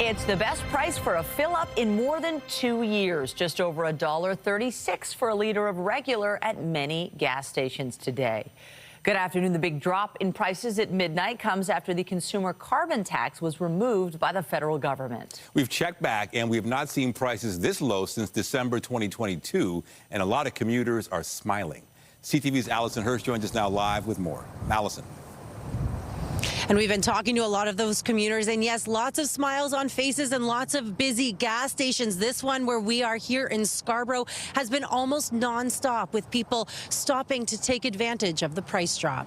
It's the best price for a fill-up in more than 2 years. Just over $1.36 for a liter of regular at many gas stations today. Good afternoon. The big drop in prices at midnight comes after the consumer carbon tax was removed by the federal government. We've checked back and we have not seen prices this low since December 2022, and a lot of commuters are smiling. CTV's Allison Hirsch joins us now live with more. Allison. And we've been talking to a lot of those commuters, and yes, lots of smiles on faces and lots of busy gas stations. This one where we are here in Scarborough has been almost nonstop, with people stopping to take advantage of the price drop.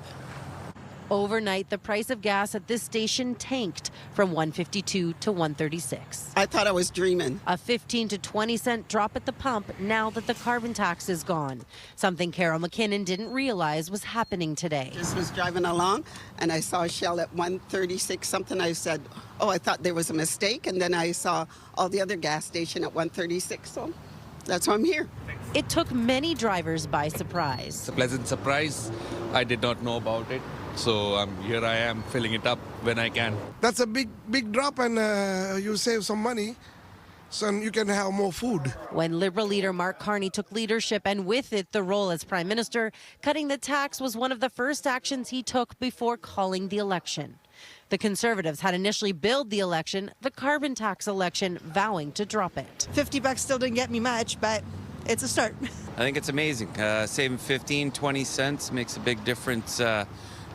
Overnight, the price of gas at this station tanked from $1.52 to $1.36. I thought I was dreaming. A 15 to 20 cent drop at the pump now that the carbon tax is gone. Something Carol McKinnon didn't realize was happening today. I just was driving along and I saw Shell at $1.36 something. I said, oh, I thought there was a mistake. And then I saw all the other gas station at $1.36. So that's why I'm here. It took many drivers by surprise. It's a pleasant surprise. I did not know about it. So here I am filling it up when I can. That's a big drop, and you save some money, so you can have more food. When Liberal leader Mark Carney took leadership, and with it the role as Prime Minister, cutting the tax was one of the first actions he took before calling the election. The Conservatives had initially billed the election, the carbon tax election, vowing to drop it. $50 still didn't get me much, but it's a start. I think it's amazing. Saving 15, 20 cents makes a big difference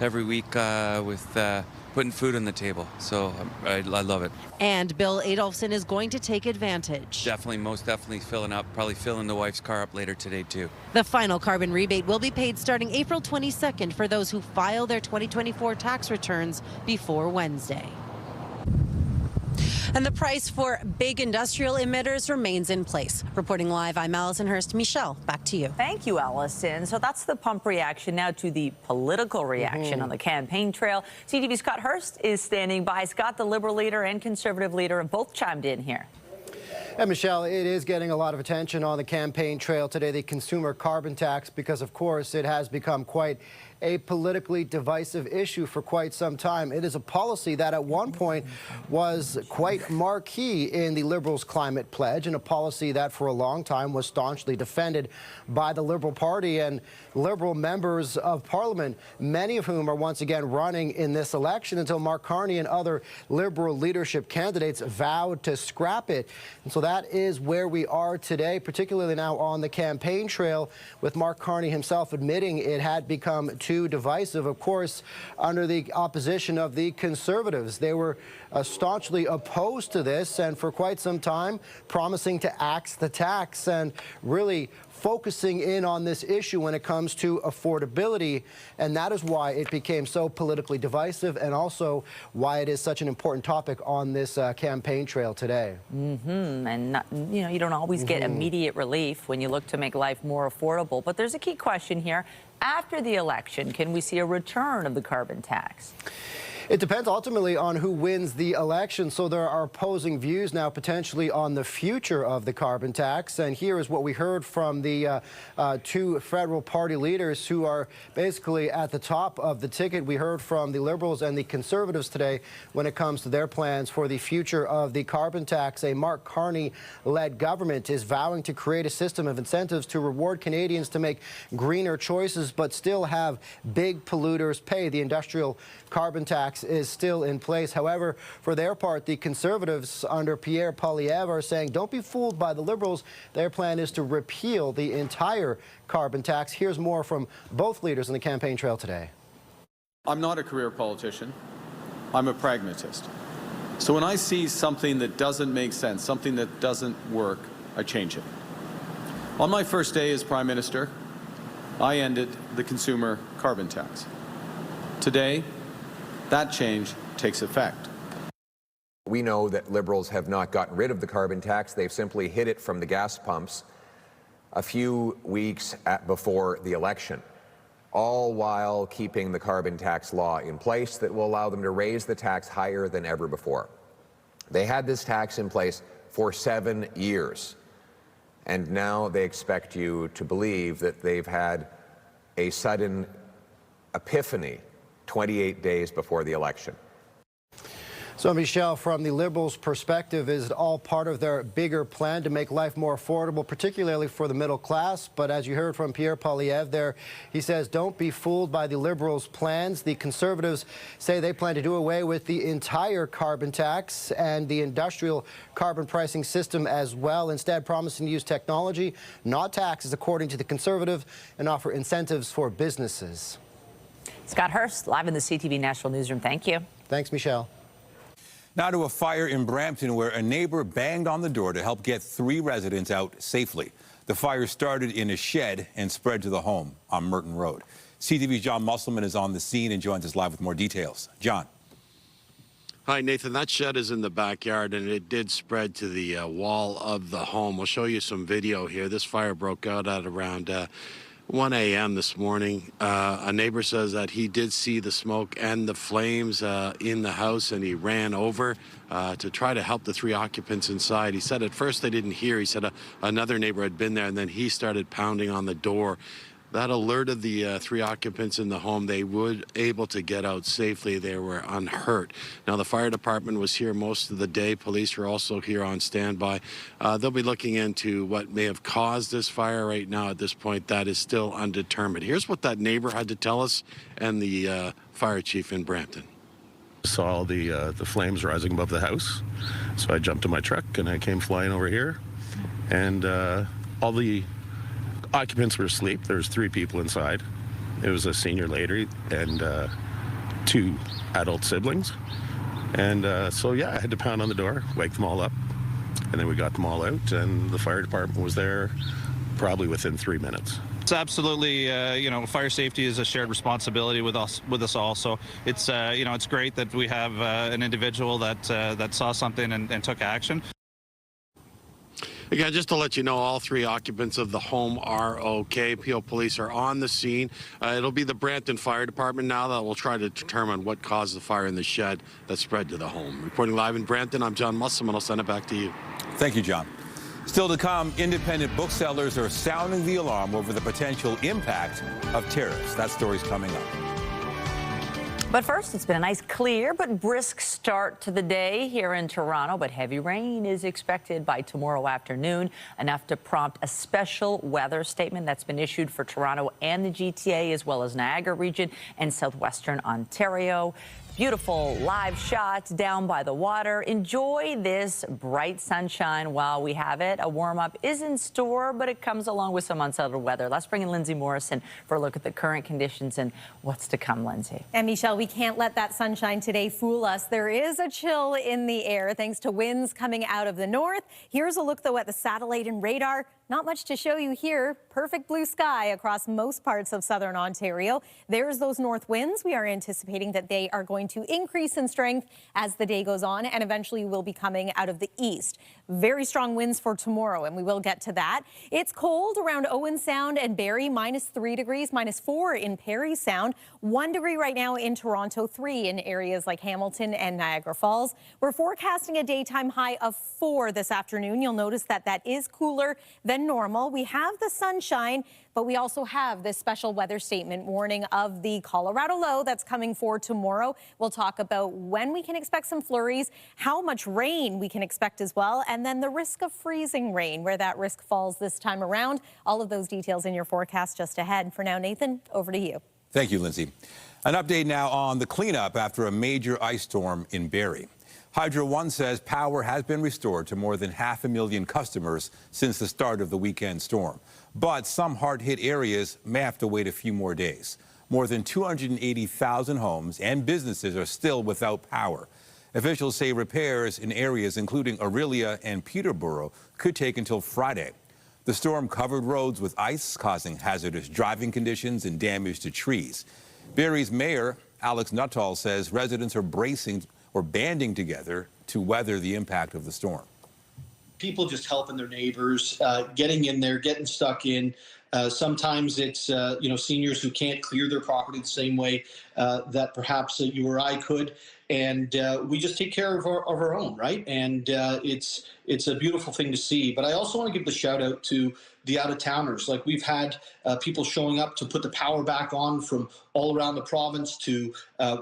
every week with putting food on the table. So I love it. And Bill Adolphson is going to take advantage. Definitely, most definitely filling up, probably filling the wife's car up later today too. The final carbon rebate will be paid starting April 22nd for those who file their 2024 tax returns before Wednesday. And the price for big industrial emitters remains in place. Reporting live, I'm Allison Hirsch. Michelle, back to you. Thank you, Allison. So that's the pump reaction. Now to the political reaction on the campaign trail. CTV's Scott Hurst is standing by. Scott, the Liberal leader and Conservative leader, have both chimed in here. And Michelle, it is getting a lot of attention on the campaign trail today, the consumer carbon tax, because of course it has become quite a politically divisive issue for quite some time. It is a policy that at one point was quite marquee in the Liberals' climate pledge, and a policy that for a long time was staunchly defended by the Liberal Party and Liberal members of Parliament, many of whom are once again running in this election until Mark Carney and other Liberal leadership candidates vowed to scrap it. And so that is where we are today, particularly now on the campaign trail, with Mark Carney himself admitting it had become too divisive, of course, under the opposition of the Conservatives. They were staunchly opposed to this and for quite some time promising to axe the tax and really focusing in on this issue when it comes to affordability. And that is why it became so politically divisive, and also why it is such an important topic on this campaign trail today. And not, you don't always get immediate relief when you look to make life more affordable. But there's a key question here. After the election, can we see a return of the carbon tax? It depends ultimately on who wins the election. So there are opposing views now potentially on the future of the carbon tax. And here is what we heard from the two federal party leaders who are basically at the top of the ticket. We heard from the Liberals and the Conservatives today when it comes to their plans for the future of the carbon tax. A Mark Carney-led government is vowing to create a system of incentives to reward Canadians to make greener choices, but still have big polluters pay. The industrial carbon tax is still in place. However, for their part, the Conservatives under Pierre Poilievre are saying don't be fooled by the Liberals. Their plan is to repeal the entire carbon tax. Here's more from both leaders on the campaign trail today. I'm not a career politician. I'm a pragmatist. So when I see something that doesn't make sense, something that doesn't work, I change it. On my first day as Prime Minister, I ended the consumer carbon tax. Today, that change takes effect. We know that Liberals have not gotten rid of the carbon tax. They've simply hid it from the gas pumps a few weeks before the election, all while keeping the carbon tax law in place that will allow them to raise the tax higher than ever before. They had this tax in place for 7 years, and now they expect you to believe that they've had a sudden epiphany 28 days before the election. So, Michelle, from the Liberals' perspective, is it all part of their bigger plan to make life more affordable, particularly for the middle class? But as you heard from Pierre Poilievre there, he says don't be fooled by the Liberals' plans. The Conservatives say they plan to do away with the entire carbon tax and the industrial carbon pricing system as well, instead promising to use technology, not taxes, according to the Conservative, and offer incentives for businesses. Scott Hurst, live in the CTV National Newsroom. Thank you. Thanks, Michelle. Now to a fire in Brampton where a neighbor banged on the door to help get 3 residents out safely. The fire started in a shed and spread to the home on Merton Road. CTV's John Musselman is on the scene and joins us live with more details. John. Hi, Nathan. That shed is in the backyard, and it did spread to the wall of the home. We'll show you some video here. This fire broke out at around 1 a.m. this morning. A neighbor says that he did see the smoke and the flames in the house, and he ran over to try to help the 3 occupants inside. He said at first they didn't hear. He said another neighbor had been there, and then he started pounding on the door. That alerted the 3 occupants in the home. They were able to get out safely. They were unhurt. Now, the fire department was here most of the day. Police were also here on standby. They'll be looking into what may have caused this fire. Right now, at this point, that is still undetermined. Here's what that neighbor had to tell us and the fire chief in Brampton. Saw the flames rising above the house, so I jumped in my truck and I came flying over here, and all the occupants were asleep. There was 3 people inside. It was a senior lady and 2 adult siblings. And so, yeah, I had to pound on the door, wake them all up, and then we got them all out, and the fire department was there probably within 3 minutes. It's absolutely, fire safety is a shared responsibility with us all. So it's, it's great that we have an individual that saw something and took action. Again, just to let you know, all 3 occupants of the home are okay. Peel Police are on the scene. It'll be the Brampton Fire Department now that will try to determine what caused the fire in the shed that spread to the home. Reporting live in Brampton, I'm John Musselman. I'll send it back to you. Thank you, John. Still to come, independent booksellers are sounding the alarm over the potential impact of tariffs. That story's coming up. But first, it's been a nice, clear but brisk start to the day here in Toronto. But heavy rain is expected by tomorrow afternoon, enough to prompt a special weather statement that's been issued for Toronto and the GTA, as well as Niagara region and southwestern Ontario. Beautiful live shots down by the water. Enjoy this bright sunshine while we have it. A warm-up is in store, but it comes along with some unsettled weather. Let's bring in Lindsay Morrison for a look at the current conditions and what's to come, Lindsay. And Michelle, we can't let that sunshine today fool us. There is a chill in the air thanks to winds coming out of the north. Here's a look, though, at the satellite and radar. Not much to show you here. Perfect blue sky across most parts of southern Ontario. There's those north winds. We are anticipating that they are going to increase in strength as the day goes on and eventually will be coming out of the east. Very strong winds for tomorrow, and we will get to that. It's cold around Owen Sound and Barrie, -3 degrees, -4 in Perry Sound, 1 degree right now in Toronto, 3 in areas like Hamilton and Niagara Falls. We're forecasting a daytime high of 4 this afternoon. You'll notice that that is cooler than normal. We have the sunshine, but we also have this special weather statement warning of the Colorado low that's coming for tomorrow. We'll talk about when we can expect some flurries, how much rain we can expect as well, and then the risk of freezing rain, where that risk falls this time around. All of those details in your forecast just ahead. For now, Nathan, over to you. Thank you, Lindsay. An update now on the cleanup after a major ice storm in Barrie. Hydro One says power has been restored to more than 500,000 customers since the start of the weekend storm. But some hard-hit areas may have to wait a few more days. More than 280,000 homes and businesses are still without power. Officials say repairs in areas including Orillia and Peterborough could take until Friday. The storm covered roads with ice, causing hazardous driving conditions and damage to trees. Barrie's mayor, Alex Nuttall, says residents are bracing or banding together to weather the impact of the storm. People just helping their neighbors, getting in there, getting stuck in. Sometimes it's seniors who can't clear their property the same way that perhaps you or I could, and we just take care of our own, right? And it's a beautiful thing to see. But I also want to give the shout out to the out-of-towners. Like, we've had people showing up to put the power back on from all around the province, to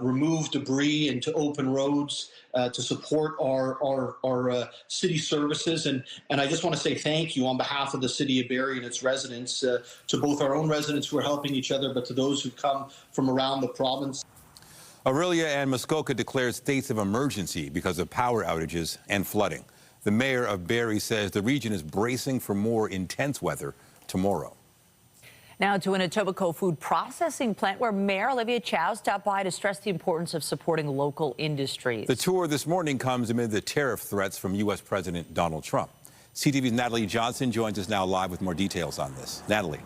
remove debris and to open roads, to support our city services. And I just want to say thank you on behalf of the city of Barrie and its residents, to both our own residents who are helping each other, but to those who come from around the province. Orillia and Muskoka declared states of emergency because of power outages and flooding. The mayor of Barrie says the region is bracing for more intense weather tomorrow. Now to an Etobicoke food processing plant where Mayor Olivia Chow stopped by to stress the importance of supporting local industries. The tour this morning comes amid the tariff threats from U.S. President Donald Trump. CTV's Natalie Johnson joins us now live with more details on this. Natalie.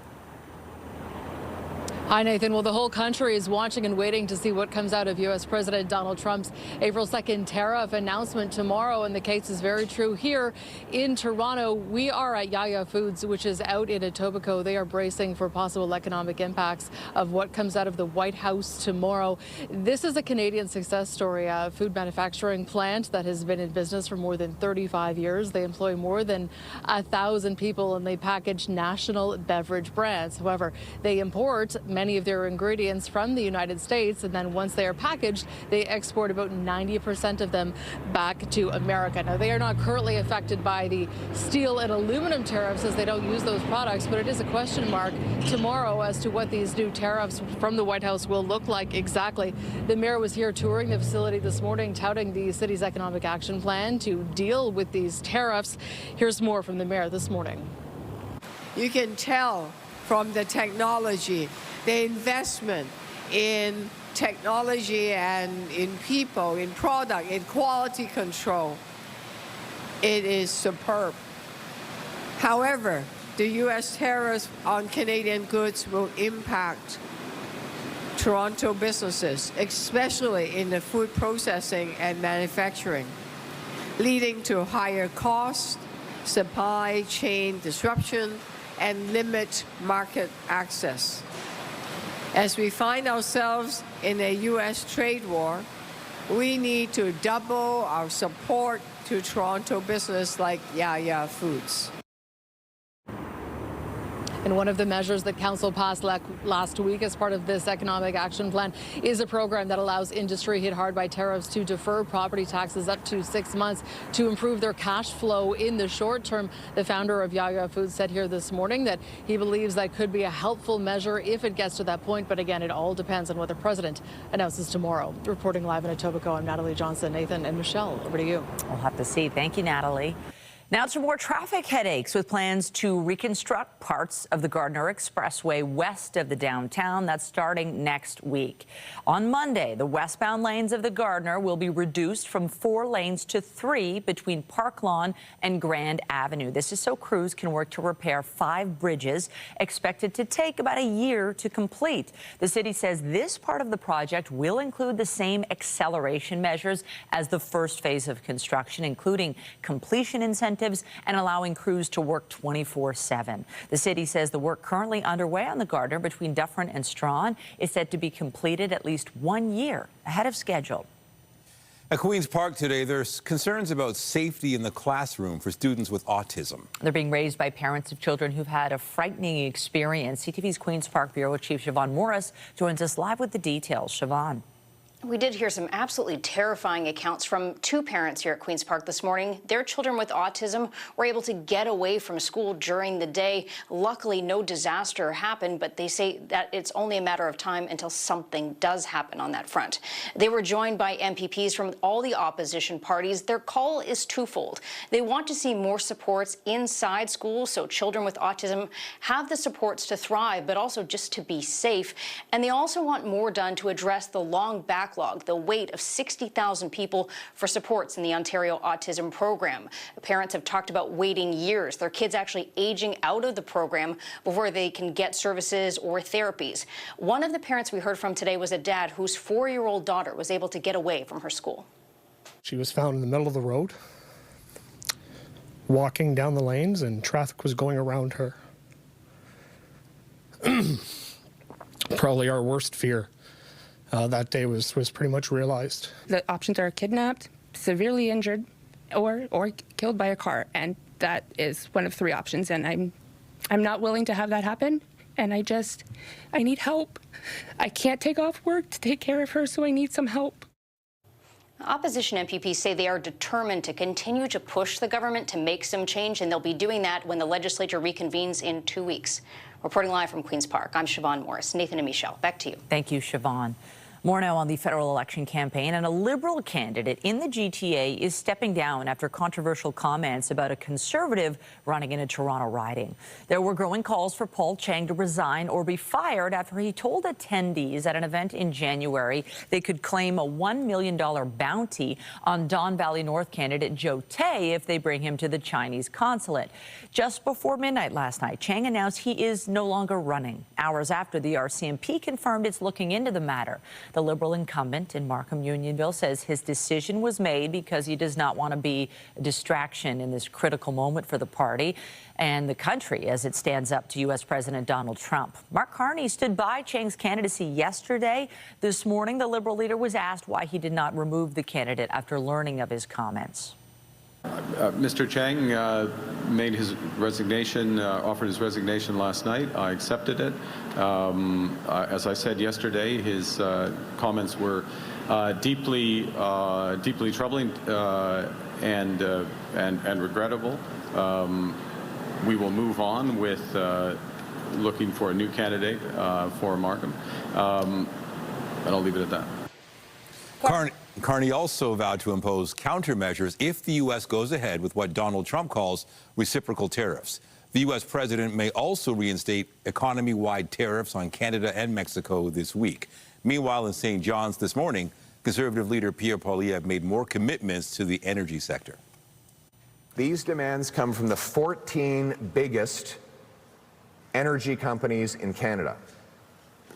Hi, Nathan. Well, the whole country is watching and waiting to see what comes out of U.S. President Donald Trump's April 2nd tariff announcement tomorrow. And the case is very true here in Toronto. We are at Yaya Foods, which is out in Etobicoke. They are bracing for possible economic impacts of what comes out of the White House tomorrow. This is a Canadian success story, a food manufacturing plant that has been in business for more than 35 years. They employ more than 1,000 people, and they package national beverage brands. However, they import many of their ingredients from the United States, and then once they are packaged, they export about 90% of them back to America. Now, they are not currently affected by the steel and aluminum tariffs, as they don't use those products, but it is a question mark tomorrow as to what these new tariffs from the White House will look like exactly. The mayor was here touring the facility this morning, touting the city's economic action plan to deal with these tariffs. Here's more from the mayor this morning. You can tell from the technology, the investment in technology and in people, in product, in quality control. It is superb. However, the U.S. tariffs on Canadian goods will impact Toronto businesses, especially in the food processing and manufacturing, leading to higher costs, supply chain disruption, and limit market access. As we find ourselves in a U.S. trade war, we need to double our support to Toronto business like Yaya Foods. And one of the measures that Council passed last week as part of this economic action plan is a program that allows industry hit hard by tariffs to defer property taxes up to 6 months to improve their cash flow in the short term. The founder of Yaya Foods said here this morning that he believes that could be a helpful measure if it gets to that point. But again, it all depends on what the president announces tomorrow. Reporting live in Etobicoke, I'm Natalie Johnson. Nathan and Michelle, over to you. We'll have to see. Thank you, Natalie. Now to more traffic headaches with plans to reconstruct parts of the Gardiner Expressway west of the downtown. That's starting next week. On Monday, the westbound lanes of the Gardiner will be reduced from 4 lanes to 3 between Park Lawn and Grand Avenue. This is so crews can work to repair 5 bridges, expected to take about a year to complete. The city says this part of the project will include the same acceleration measures as the first phase of construction, including completion incentives and allowing crews to work 24/7. The city says the work currently underway on the Gardiner between Dufferin and Strawn is said to be completed at least 1 year ahead of schedule. At Queen's Park today, there's concerns about safety in the classroom for students with autism. They're being raised by parents of children who've had a frightening experience. CTV's Queen's Park Bureau Chief Siobhan Morris joins us live with the details. Siobhan. We did hear some absolutely terrifying accounts from 2 parents here at Queen's Park this morning. Their children with autism were able to get away from school during the day. Luckily, no disaster happened, but they say that it's only a matter of time until something does happen on that front. They were joined by MPPs from all the opposition parties. Their call is twofold. They want to see more supports inside schools so children with autism have the supports to thrive, but also just to be safe. And they also want more done to address the long backlog, the wait of 60,000 people for supports in the Ontario Autism Program. Parents have talked about waiting years, their kids actually aging out of the program before they can get services or therapies. One of the parents we heard from today was a dad whose 4-year-old daughter was able to get away from her school. She was found in the middle of the road, walking down the lanes, and traffic was going around her. probably our worst fear that day was pretty much realized. The options are kidnapped, severely injured, or killed by a car, and that is one of 3 options, and I'm not willing to have that happen, and I need help. I can't take off work to take care of her, so I need some help. Opposition MPPs say they are determined to continue to push the government to make some change, and they'll be doing that when the legislature reconvenes in 2 weeks. Reporting live from Queen's Park, I'm Siobhan Morris. Nathan and Michelle, back to you. Thank you, Siobhan. More now on the federal election campaign, and a Liberal candidate in the GTA is stepping down after controversial comments about a Conservative running in a Toronto riding. There were growing calls for Paul Chang to resign or be fired after he told attendees at an event in January they could claim a $1 million bounty on Don Valley North candidate Joe Tay if they bring him to the Chinese consulate. Just before midnight last night, Chang announced he is no longer running, hours after the RCMP confirmed it's looking into the matter. The Liberal incumbent in Markham Unionville says his decision was made because he does not want to be a distraction in this critical moment for the party and the country as it stands up to U.S. President Donald Trump. Mark Carney stood by Chang's candidacy yesterday. This morning, the Liberal leader was asked why he did not remove the candidate after learning of his comments. Mr. Chang made his resignation, offered his resignation last night. I accepted it. As I said yesterday, his comments were deeply troubling and regrettable. We will move on with looking for a new candidate for Markham, and I'll leave it at that. Carney also vowed to impose countermeasures if the U.S. goes ahead with what Donald Trump calls reciprocal tariffs. The U.S. president may also reinstate economy-wide tariffs on Canada and Mexico this week. Meanwhile, in St. John's this morning, Conservative leader Pierre Poilievre made more commitments to the energy sector. These demands come from the 14 biggest energy companies in Canada.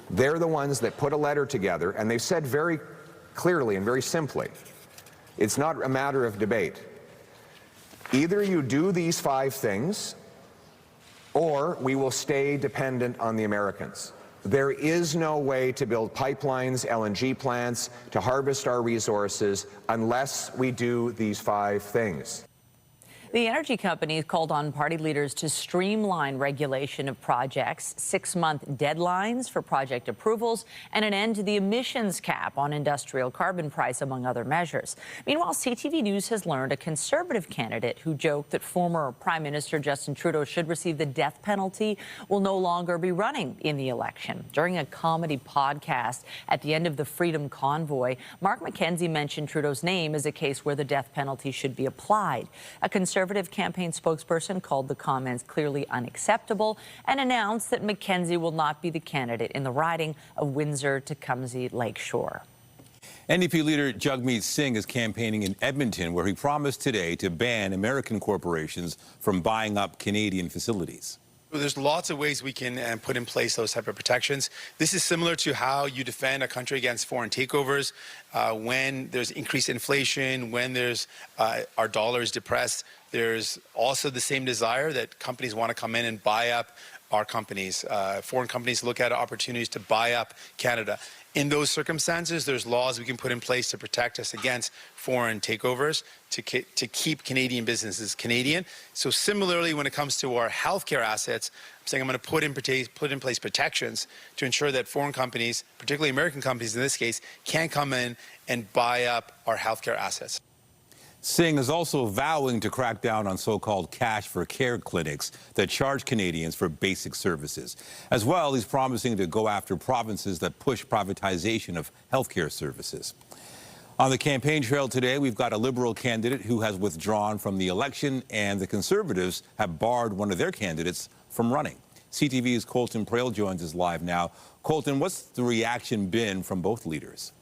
They're the ones that put a letter together, and they've said very clearly and very simply, it's not a matter of debate. Either you do these 5 things, or we will stay dependent on the Americans. There is no way to build pipelines, LNG plants, to harvest our resources unless we do these 5 things. The energy companies called on party leaders to streamline regulation of projects, 6-month deadlines for project approvals, and an end to the emissions cap on industrial carbon price, among other measures. Meanwhile, CTV News has learned a Conservative candidate who joked that former Prime Minister Justin Trudeau should receive the death penalty will no longer be running in the election. During a comedy podcast at the end of the Freedom Convoy, Mark McKenzie mentioned Trudeau's name as a case where the death penalty should be applied. A Conservative campaign spokesperson called the comments clearly unacceptable and announced that McKenzie will not be the candidate in the riding of Windsor-Tecumseh Lakeshore. NDP leader Jagmeet Singh is campaigning in Edmonton, where he promised today to ban American corporations from buying up Canadian facilities. There's lots of ways we can put in place those type of protections. This is similar to how you defend a country against foreign takeovers. When there's increased inflation, when there's our dollar is depressed, there's also the same desire that companies want to come in and buy up our companies. Foreign companies look at opportunities to buy up Canada. In those circumstances, there's laws we can put in place to protect us against foreign takeovers, to keep Canadian businesses Canadian. So similarly, when it comes to our healthcare assets, I'm saying I'm going to put in place protections to ensure that foreign companies, particularly American companies in this case, can't come in and buy up our healthcare assets. Singh is also vowing to crack down on so-called cash for care clinics that charge Canadians for basic services. As well, he's promising to go after provinces that push privatization of healthcare services. On the campaign trail today, we've got a Liberal candidate who has withdrawn from the election, and the Conservatives have barred one of their candidates from running. CTV's Colton Prale joins us live now. Colton, what's the reaction been from both leaders?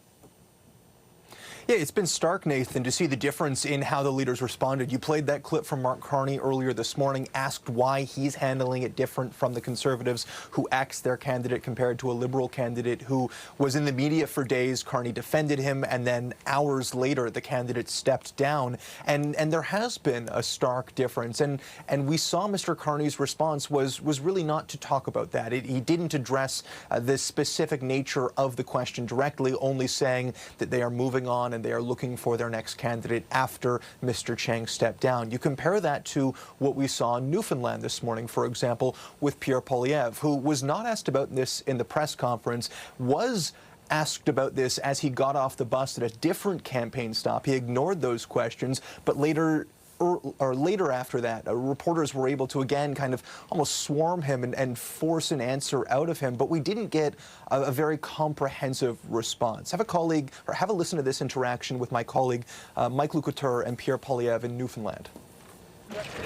Yeah, it's been stark, Nathan, to see the difference in how the leaders responded. You played that clip from Mark Carney earlier this morning, asked why he's handling it different from the Conservatives who axed their candidate compared to a Liberal candidate who was in the media for days. Carney defended him, and then hours later, the candidate stepped down. And there has been a stark difference. And we saw Mr. Carney's response was really not to talk about that. He didn't address the specific nature of the question directly, only saying that they are moving on and they are looking for their next candidate after Mr. Chang stepped down. You compare that to what we saw in Newfoundland this morning, for example, with Pierre Poilievre, who was not asked about this in the press conference, was asked about this as he got off the bus at a different campaign stop. He ignored those questions, but later after that, reporters were able to again kind of almost swarm him and force an answer out of him, but we didn't get a very comprehensive response. Have a listen to this interaction with my colleague Mike Lecouteur and Pierre Poilievre in Newfoundland.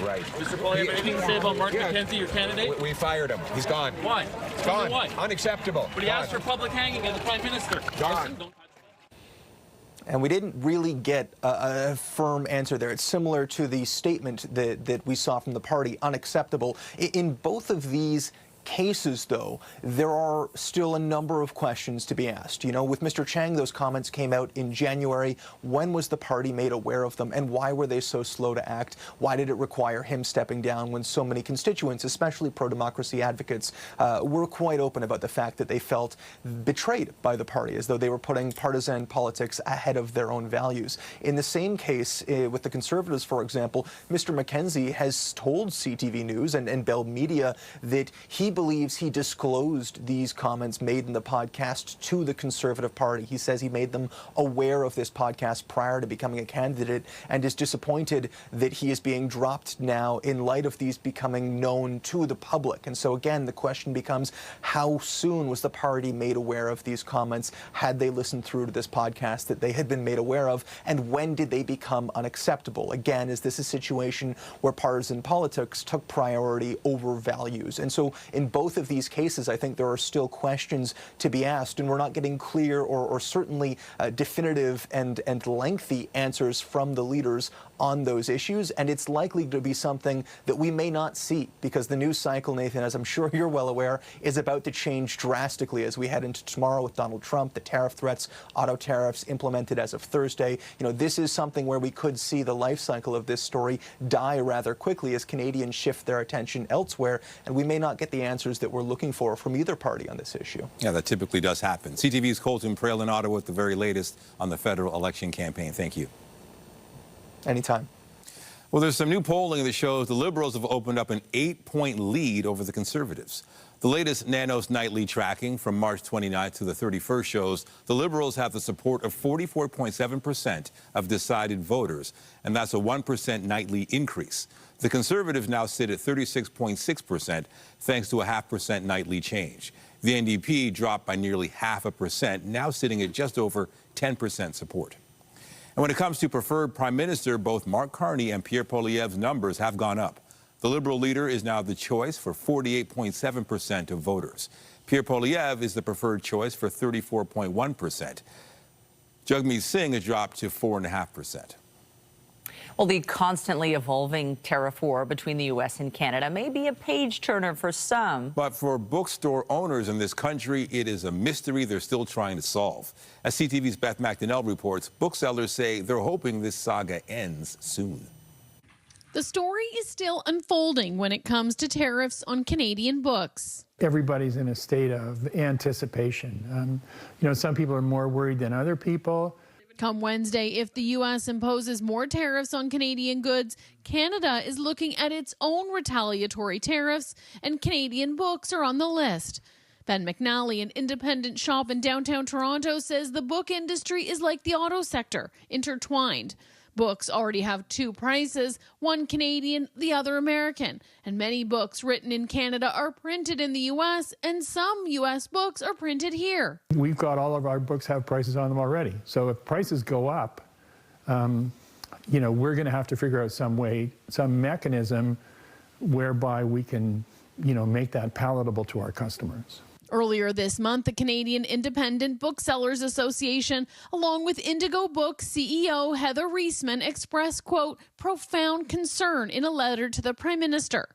Right. Mr. Poilievre, anything to say about Mark McKenzie, your candidate? We fired him. He's gone. Why? Gone. Why? Unacceptable. But he asked for public hanging of the Prime Minister. Gone. And we didn't really get a firm answer there. It's similar to the statement that we saw from the party, unacceptable. In both of these cases, though, there are still a number of questions to be asked. You know, with Mr. Chang, those comments came out in January. When was the party made aware of them, and why were they so slow to act? Why did it require him stepping down when so many constituents, especially pro-democracy advocates, were quite open about the fact that they felt betrayed by the party, as though they were putting partisan politics ahead of their own values? In the same case, with the Conservatives, for example, Mr. McKenzie has told CTV News and Bell Media that he believes he disclosed these comments made in the podcast to the Conservative Party. He says he made them aware of this podcast prior to becoming a candidate and is disappointed that he is being dropped now in light of these becoming known to the public. And so again, the question becomes, how soon was the party made aware of these comments? Had they listened through to this podcast that they had been made aware of? And when did they become unacceptable? Again, is this a situation where partisan politics took priority over values? And so in both of these cases, I think there are still questions to be asked, and we're not getting clear or certainly definitive and lengthy answers from the leaders on those issues. And it's likely to be something that we may not see, because the news cycle, Nathan, as I'm sure you're well aware, is about to change drastically as we head into tomorrow with Donald Trump, the tariff threats, auto tariffs implemented as of Thursday. You know, this is something where we could see the life cycle of this story die rather quickly as Canadians shift their attention elsewhere, and we may not get the answers that we're looking for from either party on this issue. Yeah, that typically does happen. CTV's Colton Prail in Ottawa with the very latest on the federal election campaign. Thank you. Anytime. Well, there's some new polling that shows the Liberals have opened up an 8-point lead over the Conservatives. The latest Nanos nightly tracking from March 29th to the 31st shows the Liberals have the support of 44.7% of decided voters, and that's a 1% nightly increase. The Conservatives now sit at 36.6%, thanks to a 0.5% nightly change. The NDP dropped by nearly 0.5%, now sitting at just over 10% support. And when it comes to preferred Prime Minister, both Mark Carney and Pierre Poilievre's numbers have gone up. The Liberal leader is now the choice for 48.7% of voters. Pierre Poilievre is the preferred choice for 34.1%. Jagmeet Singh has dropped to 4.5%. Well, the constantly evolving tariff war between the U.S. and Canada may be a page-turner for some. But for bookstore owners in this country, it is a mystery they're still trying to solve. As CTV's Beth McDonnell reports, booksellers say they're hoping this saga ends soon. The story is still unfolding when it comes to tariffs on Canadian books. Everybody's in a state of anticipation. You know, some people are more worried than other people. Come Wednesday, if the U.S. imposes more tariffs on Canadian goods, Canada is looking at its own retaliatory tariffs, and Canadian books are on the list. Ben McNally, an independent shop in downtown Toronto, says the book industry is like the auto sector, intertwined. Books already have two prices, one Canadian, the other American. And many books written in Canada are printed in the U.S., and some U.S. books are printed here. We've got all of our books have prices on them already. So if prices go up, you know, we're going to have to figure out some way, some mechanism whereby we can, you know, make that palatable to our customers. Earlier this month, the Canadian Independent Booksellers Association, along with Indigo Books CEO Heather Reisman, expressed, quote, profound concern in a letter to the Prime Minister.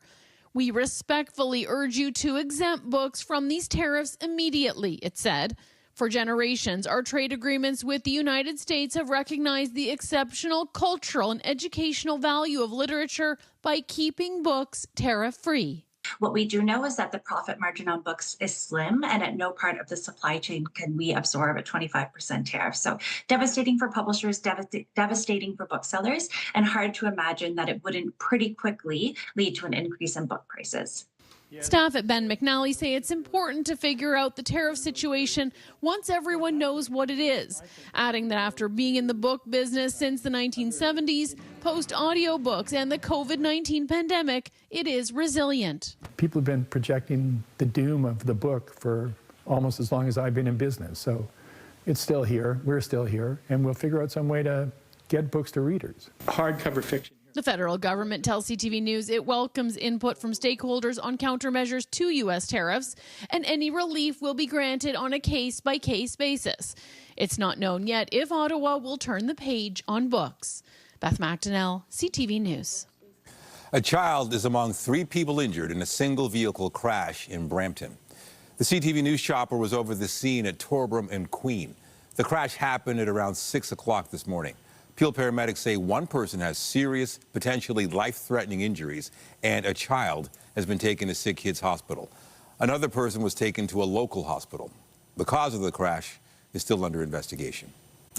We respectfully urge you to exempt books from these tariffs immediately, it said. For generations, our trade agreements with the United States have recognized the exceptional cultural and educational value of literature by keeping books tariff-free. What we do know is that the profit margin on books is slim, and at no part of the supply chain can we absorb a 25% tariff. So devastating for publishers, devastating for booksellers, and hard to imagine that it wouldn't pretty quickly lead to an increase in book prices. Staff at Ben McNally say it's important to figure out the tariff situation once everyone knows what it is, adding that after being in the book business since the 1970s, post audiobooks and the COVID-19 pandemic, it is resilient. People have been projecting the doom of the book for almost as long as I've been in business. So it's still here, we're still here, and we'll figure out some way to get books to readers. Hardcover fiction. The federal government tells CTV News it welcomes input from stakeholders on countermeasures to U.S. tariffs, and any relief will be granted on a case-by-case basis. It's not known yet if Ottawa will turn the page on books. Beth McDonnell, CTV News. A child is among 3 people injured in a single vehicle crash in Brampton. The CTV News chopper was over the scene at Torbram and Queen. The crash happened at around 6 o'clock this morning. Peel paramedics say one person has serious, potentially life-threatening injuries, and a child has been taken to Sick Kids Hospital. Another person was taken to a local hospital. The cause of the crash is still under investigation.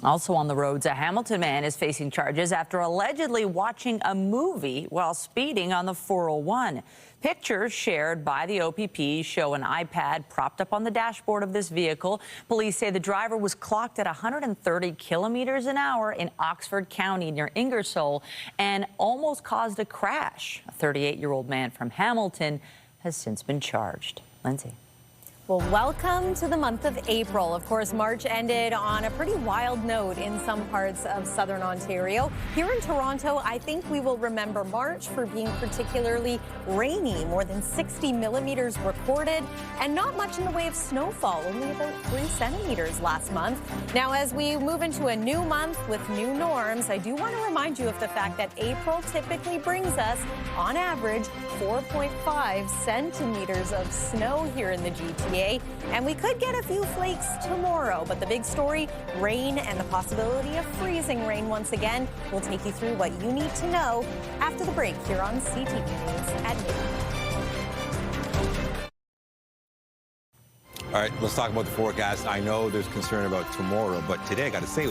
Also on the roads, a Hamilton man is facing charges after allegedly watching a movie while speeding on the 401. Pictures shared by the OPP show an iPad propped up on the dashboard of this vehicle. Police say the driver was clocked at 130 kilometers an hour in Oxford County near Ingersoll and almost caused a crash. A 38-year-old man from Hamilton has since been charged. Lindsay. Well, welcome to the month of April. Of course, March ended on a pretty wild note in some parts of southern Ontario. Here in Toronto, I think we will remember March for being particularly rainy. More than 60 millimeters recorded, and not much in the way of snowfall, only about 3 centimeters last month. Now, as we move into a new month with new norms, I do want to remind you of the fact that April typically brings us, on average, 4.5 centimeters of snow here in the GTA. And we could get a few flakes tomorrow, but the big story, rain and the possibility of freezing rain once again. We'll take you through what you need to know after the break here on CTV News at noon. All right, let's talk about the forecast. I know there's concern about tomorrow, but today I got to say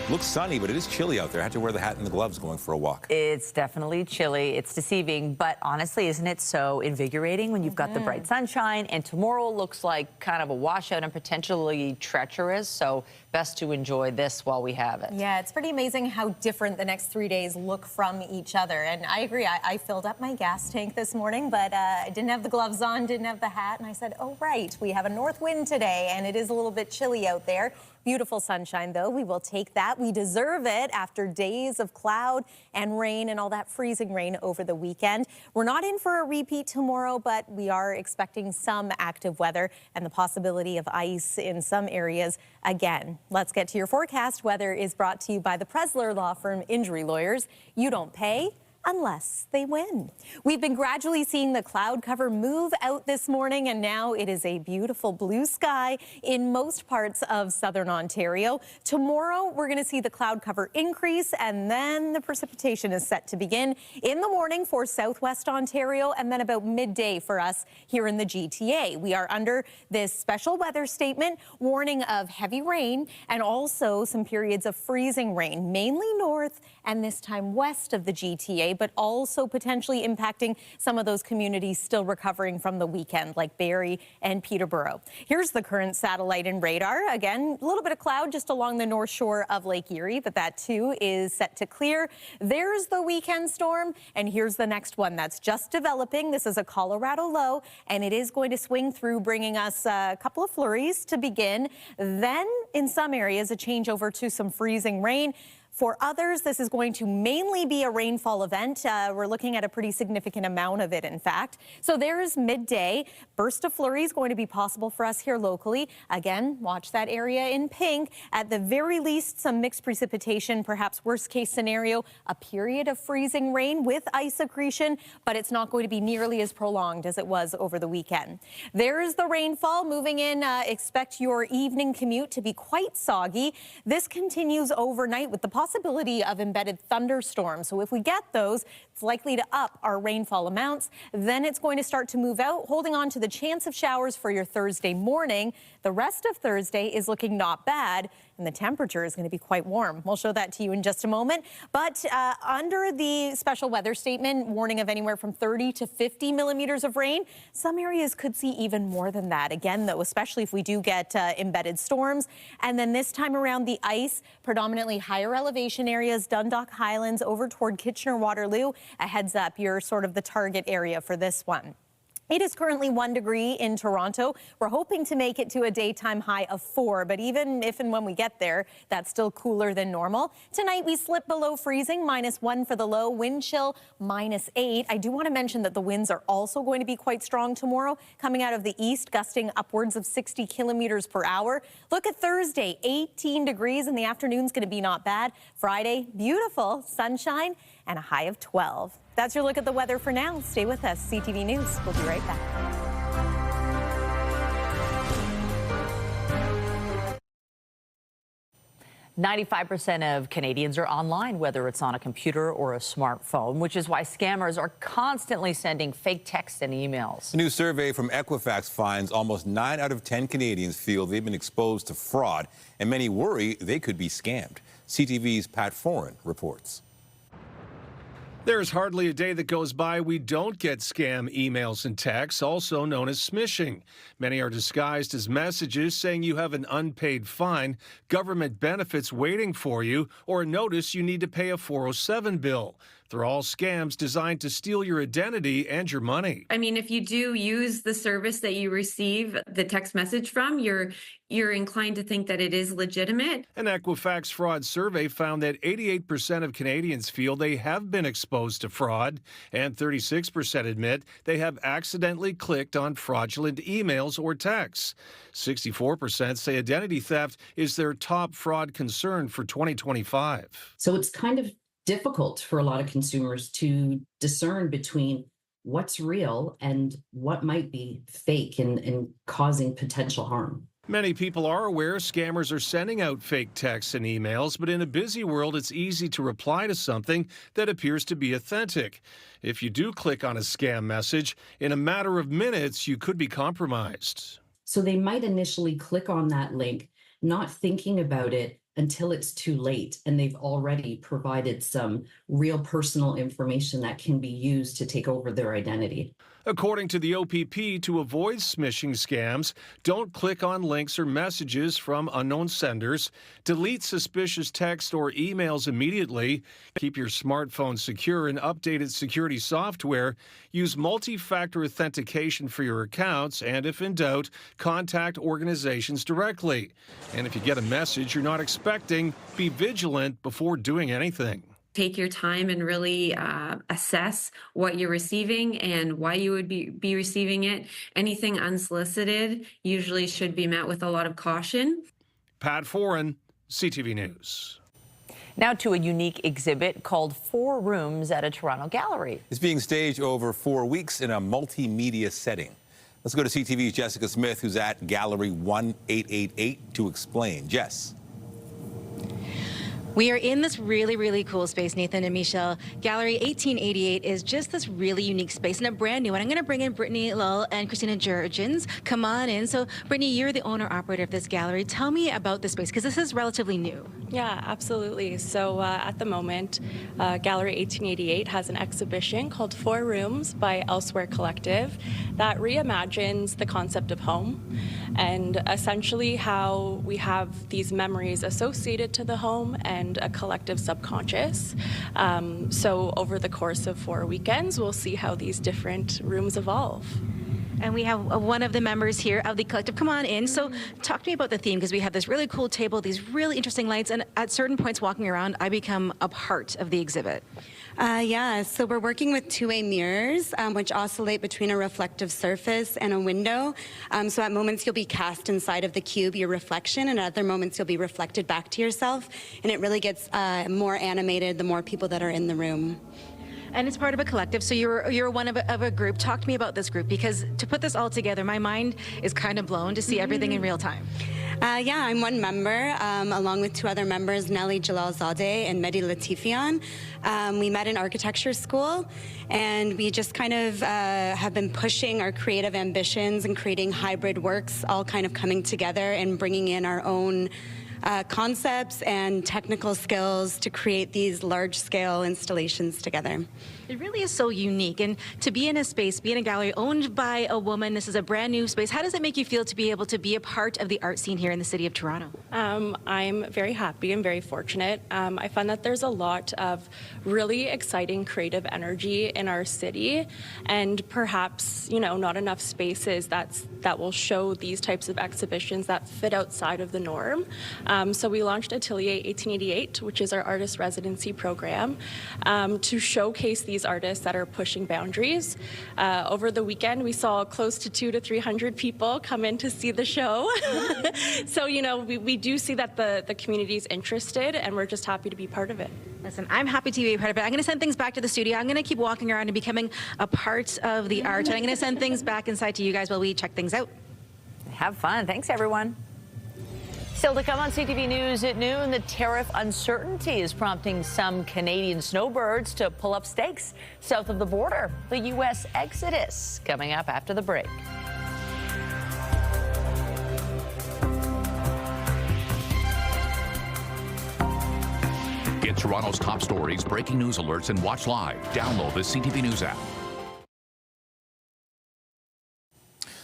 looks sunny, but it is chilly out there. I had to wear the hat and the gloves going for a walk. It's definitely chilly. It's deceiving, but honestly, isn't it so invigorating when you've got the bright sunshine? And tomorrow looks like kind of a washout and potentially treacherous, so best to enjoy this while we have it. Yeah, it's pretty amazing how different the next 3 days look from each other. And I agree. I filled up my gas tank this morning, but I didn't have the gloves on, didn't have the hat, and I said, oh, right, we have a north wind today, and it is a little bit chilly out there. Beautiful sunshine, though. We will take that. We deserve it after days of cloud and rain and all that freezing rain over the weekend. We're not in for a repeat tomorrow, but we are expecting some active weather and the possibility of ice in some areas again. Let's get to your forecast. Weather is brought to you by the Presler Law Firm Injury Lawyers. You don't pay unless they win. We've been gradually seeing the cloud cover move out this morning, and now it is a beautiful blue sky in most parts of southern Ontario. Tomorrow, we're going to see the cloud cover increase, and then the precipitation is set to begin in the morning for southwest Ontario, and then about midday for us here in the GTA. We are under this special weather statement, warning of heavy rain and also some periods of freezing rain, mainly north and this time west of the GTA, but also potentially impacting some of those communities still recovering from the weekend, like Barrie and Peterborough. Here's the current satellite and radar. Again, a little bit of cloud just along the north shore of Lake Erie, but that too is set to clear. There's the weekend storm, and here's the next one that's just developing. This is a Colorado low, and it is going to swing through, bringing us a couple of flurries to begin. Then, in some areas, a change over to some freezing rain. For others, this is going to mainly be a rainfall event. We're looking at a pretty significant amount of it, in fact. So there's midday. Burst of flurries going to be possible for us here locally. Again, watch that area in pink. At the very least, some mixed precipitation, perhaps worst case scenario, a period of freezing rain with ice accretion, but it's not going to be nearly as prolonged as it was over the weekend. There's the rainfall moving in. Expect your evening commute to be quite soggy. This continues overnight with the possibility of embedded thunderstorms. So if we get those, it's likely to up our rainfall amounts. Then it's going to start to move out, holding on to the chance of showers for your Thursday morning. The rest of Thursday is looking not bad, and the temperature is going to be quite warm. We'll show that to you in just a moment. But under the special weather statement, warning of anywhere from 30 to 50 millimeters of rain. Some areas could see even more than that. Again, though, especially if we do get embedded storms. And then this time around, the ice, predominantly higher elevation areas, Dundalk Highlands over toward Kitchener-Waterloo. A heads up, you're sort of the target area for this one. It is currently 1 degree in Toronto. We're hoping to make it to a daytime high of 4, but even if and when we get there, that's still cooler than normal. Tonight, we slip below freezing, -1 for the low, wind chill, -8. I do want to mention that the winds are also going to be quite strong tomorrow, coming out of the east, gusting upwards of 60 kilometers per hour. Look at Thursday, 18 degrees in the afternoon is going to be not bad. Friday, beautiful, sunshine, and a high of 12. That's your look at the weather for now. Stay with us. CTV News. We'll be right back. %95 of Canadians are online, whether it's on a computer or a smartphone, which is why scammers are constantly sending fake texts and emails. A new survey from Equifax finds almost 9 out of 10 Canadians feel they've been exposed to fraud, and many worry they could be scammed. CTV's Pat Foran reports. There's hardly a day that goes by we don't get scam emails and texts, also known as smishing. Many are disguised as messages saying you have an unpaid fine, government benefits waiting for you, or a notice you need to pay a 407 bill. They're all scams designed to steal your identity and your money. I mean, if you do use the service that you receive the text message from, you're inclined to think that it is legitimate. An Equifax fraud survey found that 88% of Canadians feel they have been exposed to fraud, and 36% admit they have accidentally clicked on fraudulent emails or texts. 64% say identity theft is their top fraud concern for 2025. So it's kind of difficult for a lot of consumers to discern between what's real and what might be fake and causing potential harm. Many people are aware scammers are sending out fake texts and emails, but in a busy world, it's easy to reply to something that appears to be authentic. If you do click on a scam message, in a matter of minutes, you could be compromised. So they might initially click on that link, not thinking about it until it's too late, and they've already provided some real personal information that can be used to take over their identity. According to the OPP, to avoid smishing scams, don't click on links or messages from unknown senders. Delete suspicious text or emails immediately. Keep your smartphone secure and updated security software. Use multi-factor authentication for your accounts, and if in doubt, contact organizations directly. And if you get a message you're not expecting, be vigilant before doing anything. Take your time and really assess what you're receiving and why you would be receiving it. Anything unsolicited usually should be met with a lot of caution. Pat Foran, CTV News. Now to a unique exhibit called 4 Rooms at a Toronto gallery. It's being staged over 4 weeks in a multimedia setting. Let's go to CTV's Jessica Smith, who's at Gallery 1888 to explain. Jess. We are in this really, really cool space, Nathan and Michelle. Gallery 1888 is just this really unique space and a brand new one. I'm going to bring in Brittany Lull and Christina Jurgens. Come on in. So, Brittany, you're the owner-operator of this gallery. Tell me about this space, because this is relatively new. Yeah, absolutely. So at the moment, Gallery 1888 has an exhibition called 4 Rooms by Elsewhere Collective that reimagines the concept of home and essentially how we have these memories associated to the home and a collective subconscious. So over the course of 4 weekends, we'll see how these different rooms evolve. And we have one of the members here of the collective. Come on in. So talk to me about the theme, because we have this really cool table, these really interesting lights, and at certain points walking around, I become a part of the exhibit. Yeah, so we're working with two-way mirrors, which oscillate between a reflective surface and a window. So at moments you'll be cast inside of the cube, your reflection, and at other moments you'll be reflected back to yourself. And it really gets more animated the more people that are in the room. And it's part of a collective, so you're one of a group. Talk to me about this group, because to put this all together, my mind is kind of blown to see everything in real time. Yeah, I'm one member, along with two other members, Nelly Jalalzadeh and Mehdi Latifian. We met in architecture school, and we just kind of have been pushing our creative ambitions and creating hybrid works, all kind of coming together and bringing in our own concepts and technical skills to create these large-scale installations together. It really is so unique, and to be in a space, be in a gallery owned by a woman, this is a brand new space. How does it make you feel to be able to be a part of the art scene here in the city of Toronto? I'm very happy and very fortunate. I find that there's a lot of really exciting creative energy in our city, and perhaps, you know, not enough spaces that will show these types of exhibitions that fit outside of the norm. So we launched Atelier 1888, which is our artist residency program, to showcase these artists that are pushing boundaries. Over the weekend, we saw close to 200 to 300 people come in to see the show. So, you know, we do see that the community is interested, and we're just happy to be part of it. Listen, I'm happy to be a part of it. I'm going to send things back to the studio. I'm going to keep walking around and becoming a part of the art. And I'm going to send things back inside to you guys while we check things out. Have fun. Thanks, everyone. Still to come on CTV News at noon, the tariff uncertainty is prompting some Canadian snowbirds to pull up stakes south of the border. The U.S. exodus coming up after the break. Get Toronto's top stories, breaking news alerts, and watch live. Download the CTV News app.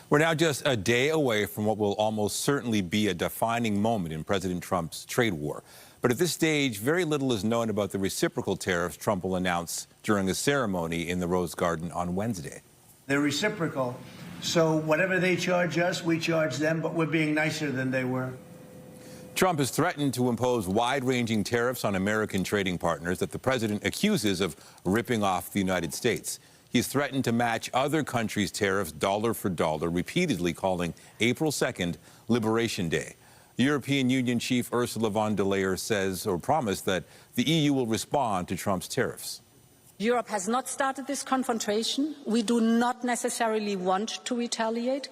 We're now just a day away from what will almost certainly be a defining moment in President Trump's trade war. But at this stage, very little is known about the reciprocal tariffs Trump will announce during a ceremony in the Rose Garden on Wednesday. They're reciprocal. So whatever they charge us, we charge them, but we're being nicer than they were. Trump has threatened to impose wide-ranging tariffs on American trading partners that the president accuses of ripping off the United States. He's threatened to match other countries' tariffs dollar for dollar, repeatedly calling April 2nd Liberation Day. European Union Chief Ursula von der Leyen says or promised that the EU will respond to Trump's tariffs. Europe has not started this confrontation. We do not necessarily want to retaliate.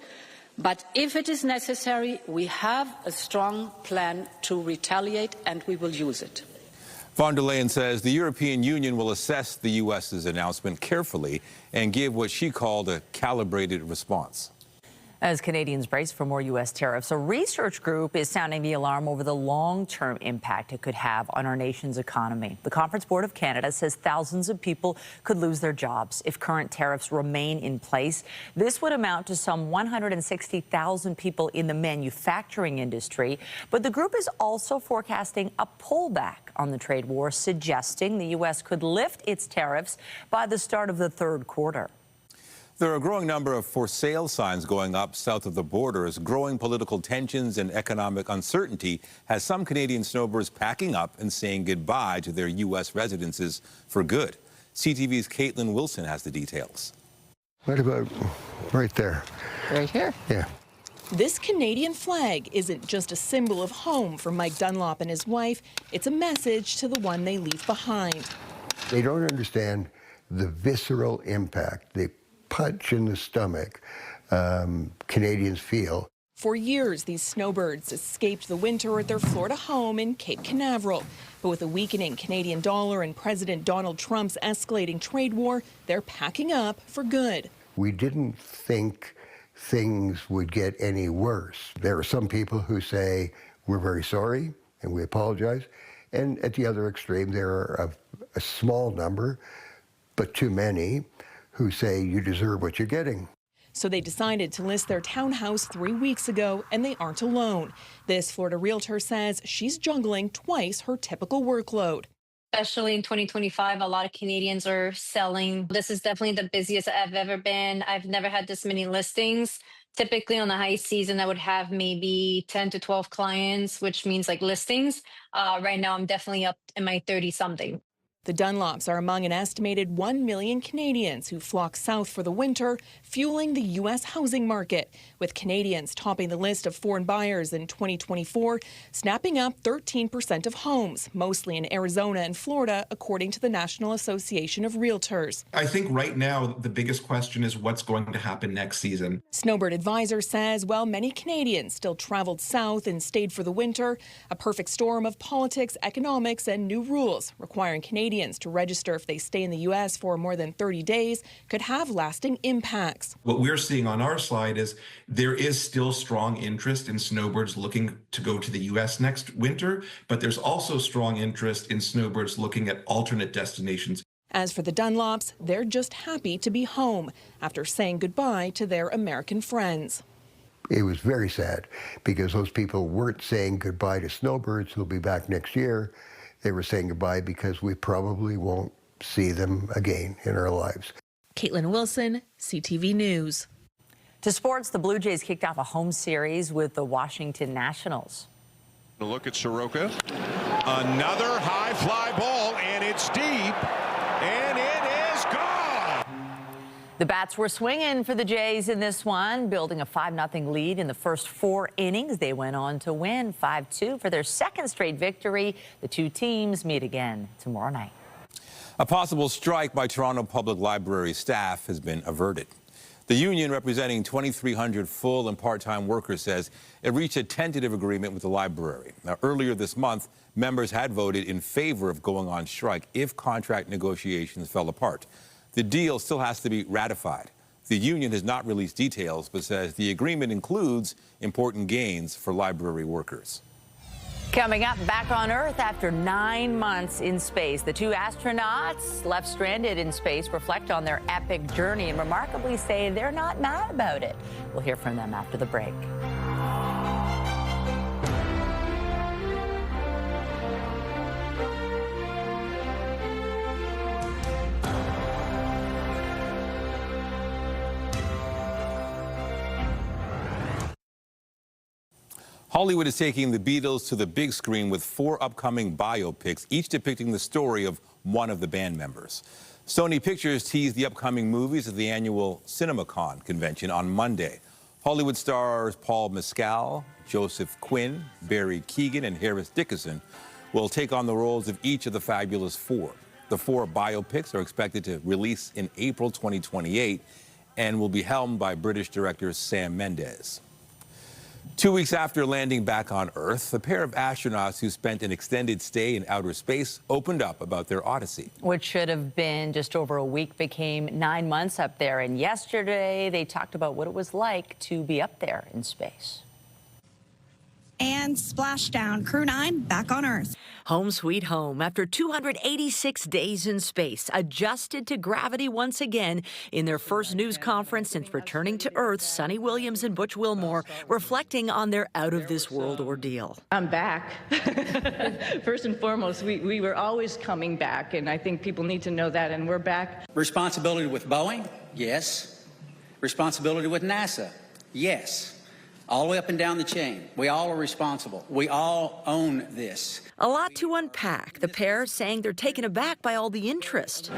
But if it is necessary, we have a strong plan to retaliate, and we will use it. Von der Leyen says the European Union will assess the U.S.'s announcement carefully and give what she called a calibrated response. As Canadians brace for more U.S. tariffs, a research group is sounding the alarm over the long-term impact it could have on our nation's economy. The Conference Board of Canada says thousands of people could lose their jobs if current tariffs remain in place. This would amount to some 160,000 people in the manufacturing industry. But the group is also forecasting a pullback on the trade war, suggesting the U.S. could lift its tariffs by the start of the third quarter. There are a growing number of for sale signs going up south of the border as growing political tensions and economic uncertainty has some Canadian snowbirds packing up and saying goodbye to their U.S. residences for good. CTV's Caitlin Wilson has the details. What about right there? Right here? Yeah. This Canadian flag isn't just a symbol of home for Mike Dunlop and his wife. It's a message to the one they leave behind. They don't understand the visceral impact, the punch in the stomach Canadians feel. For years, these snowbirds escaped the winter at their Florida home in Cape Canaveral. But with a weakening Canadian dollar and President Donald Trump's escalating trade war, they're packing up for good. We didn't think things would get any worse. There are some people who say, we're very sorry and we apologize. And at the other extreme, there are a small number, but too many, who say you deserve what you're getting. So they decided to list their townhouse 3 weeks ago, and they aren't alone. This Florida realtor says she's juggling twice her typical workload. Especially in 2025, a lot of Canadians are selling. This is definitely the busiest I've ever been. I've never had this many listings. Typically on the high season, I would have maybe 10 to 12 clients, which means like listings. Right now, I'm definitely up in my 30-something. The Dunlops are among an estimated 1 million Canadians who flock south for the winter, fueling the U.S. housing market, with Canadians topping the list of foreign buyers in 2024, snapping up 13% of homes, mostly in Arizona and Florida, according to the National Association of Realtors. I think right now the biggest question is what's going to happen next season. Snowbird Advisor says while many Canadians still traveled south and stayed for the winter, a perfect storm of politics, economics, and new rules requiring Canadians to register if they stay in the U.S. for more than 30 days could have lasting impacts. What we're seeing on our slide is there is still strong interest in snowbirds looking to go to the U.S. next winter, but there's also strong interest in snowbirds looking at alternate destinations. As for the Dunlops, they're just happy to be home after saying goodbye to their American friends. It was very sad because those people weren't saying goodbye to snowbirds who'll be back next year. They were saying goodbye because we probably won't see them again in our lives. Caitlin Wilson, CTV News. To sports, the Blue Jays kicked off a home series with the Washington Nationals. A look at Soroka. Another high fly ball, and it's deep, and it is gone. The bats were swinging for the Jays in this one, building a 5-0 lead in the first 4 innings. They went on to win 5-2 for their second straight victory. The two teams meet again tomorrow night. A possible strike by Toronto Public Library staff has been averted. The union representing 2,300 full and part-time workers says it reached a tentative agreement with the library. Now, earlier this month, members had voted in favor of going on strike if contract negotiations fell apart. The deal still has to be ratified. The union has not released details, but says the agreement includes important gains for library workers. Coming up, back on Earth after 9 months in space. The two astronauts left stranded in space reflect on their epic journey and remarkably say they're not mad about it. We'll hear from them after the break. Hollywood is taking the Beatles to the big screen with 4 upcoming biopics, each depicting the story of one of the band members. Sony Pictures teased the upcoming movies at the annual CinemaCon convention on Monday. Hollywood stars Paul Mescal, Joseph Quinn, Barry Keoghan, and Harris Dickinson will take on the roles of each of the Fabulous Four. The 4 biopics are expected to release in April 2028 and will be helmed by British director Sam Mendes. 2 weeks after landing back on Earth, a pair of astronauts who spent an extended stay in outer space opened up about their odyssey. Which should have been just over a week became 9 months up there. And yesterday, they talked about what it was like to be up there in space. And splashdown, Crew 9 back on Earth. Home sweet home after 286 days in space, adjusted to gravity once again. In their first news conference since returning to Earth, Sunny Williams and Butch Wilmore reflecting on their out-of-this-world ordeal. I'm back. First and foremost, we were always coming back, and I think people need to know that, and we're back. Responsibility with Boeing? Yes. Responsibility with NASA? Yes. All the way up and down the chain. We all are responsible. We all own this. A lot to unpack. The pair saying they're taken aback by all the interest.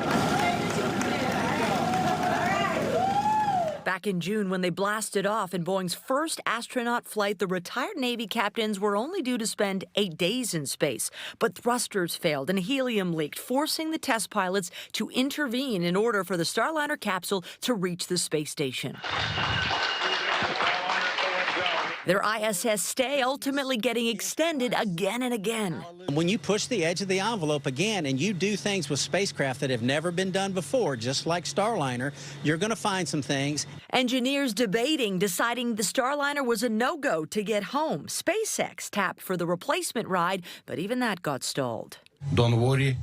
Back in June, when they blasted off in Boeing's first astronaut flight, the retired Navy captains were only due to spend 8 days in space. But thrusters failed and helium leaked, forcing the test pilots to intervene in order for the Starliner capsule to reach the space station. Their ISS stay ultimately getting extended again and again. When you push the edge of the envelope again and you do things with spacecraft that have never been done before, just like Starliner, you're going to find some things. Engineers deciding the Starliner was a no-go to get home. SpaceX tapped for the replacement ride, but even that got stalled. Don't worry,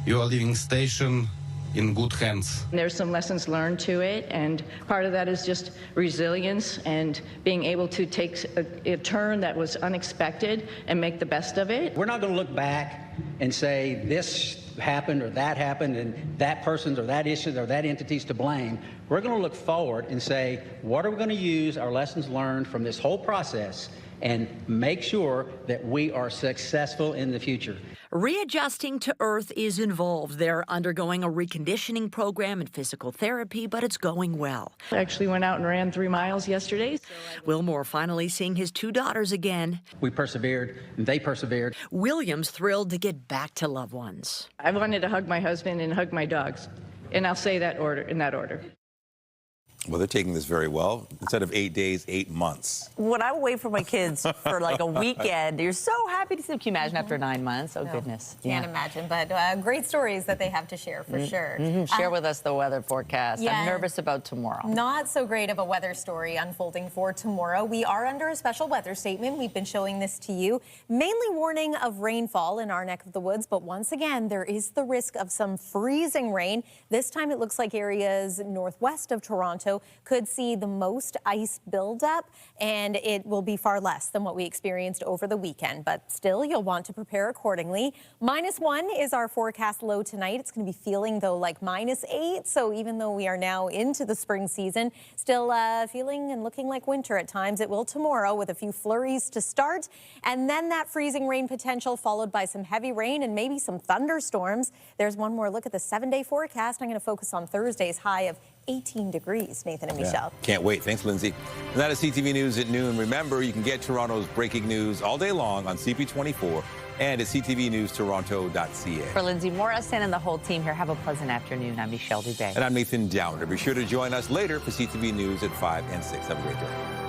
you are leaving station in good hands. There's some lessons learned to it, and part of that is just resilience and being able to take a turn that was unexpected and make the best of it. We're not going to look back and say this happened or that person's or that issue or that entity's to blame. We're going to look forward and say, what are we going to use our lessons learned from this whole process and make sure that we are successful in the future. Readjusting to Earth is involved. They're undergoing a reconditioning program and physical therapy, but it's going well. I actually went out and ran 3 miles yesterday. Wilmore finally seeing his 2 daughters again. We persevered, and they persevered. William's thrilled to get back to loved ones. I wanted to hug my husband and hug my dogs, and I'll say that in that order. Well, they're taking this very well. Instead of 8 days, 8 months. When I'm away from my kids for like a weekend, you're so happy to see them. Can you imagine after 9 months? Oh, no, goodness. Can't imagine, but great stories that they have to share for sure. Share with us the weather forecast. Yeah, I'm nervous about tomorrow. Not so great of a weather story unfolding for tomorrow. We are under a special weather statement. We've been showing this to you. Mainly warning of rainfall in our neck of the woods, but once again, there is the risk of some freezing rain. This time it looks like areas northwest of Toronto could see the most ice buildup, and it will be far less than what we experienced over the weekend. But still, you'll want to prepare accordingly. -1 is our forecast low tonight. It's going to be feeling, though, like -8. So even though we are now into the spring season, still feeling and looking like winter at times. It will tomorrow with a few flurries to start, and then that freezing rain potential followed by some heavy rain and maybe some thunderstorms. There's one more look at the 7-day forecast. I'm going to focus on Thursday's high of 18 degrees, Nathan and Michelle. Can't wait. Thanks, Lindsay. And that is CTV News at noon. Remember, you can get Toronto's breaking news all day long on CP24 and at ctvnewstoronto.ca. For Lindsay Morrison and the whole team here, have a pleasant afternoon. I'm Michelle Dubé. And I'm Nathan Downer. Be sure to join us later for CTV News at 5 and 6. Have a great day.